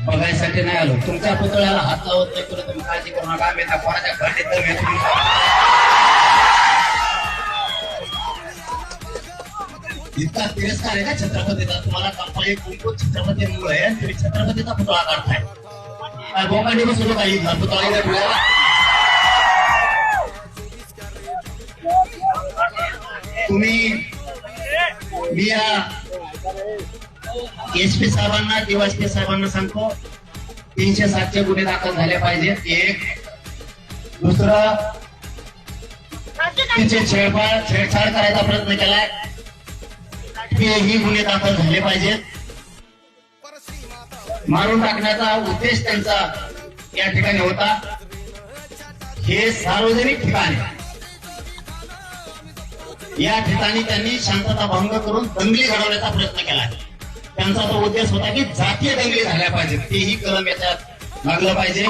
बघायसाठी नाही आलो. तुमच्या पुतळ्याला हात लावत नाही, तुला तुम्ही काळजी करू नका. आम्ही कोणाच्या घरात इतका तिरस्कार आहे का छत्रपतीचा तुम्हाला? कंपनी कुंकू छत्रपतीमुळे आहे, तुम्ही छत्रपतीचा पुतळा काढताय. बोकांडी बसलो काही पुतळा पुण्याला. तुम्ही मी या एसपी साहेबांना किंवा एसपी साहेबांना सांगतो, 307 गुन्हे दाखल झाले पाहिजेत. एक दुसरं, तिचे छेडछाड करायचा प्रयत्न केलाय, तेही गुन्हे दाखल झाले पाहिजेत. मारून टाकण्याचा उद्देश त्यांचा या ठिकाणी होता. हे सार्वजनिक ठिकाण आहे, या ठिकाणी त्यांनी शांतता भंग करून दंगली घडवण्याचा प्रयत्न केला. त्यांचा तो उद्देश होता की जातीय दंगली झाल्या पाहिजेत, तेही कलम याच्यात लागलं पाहिजे.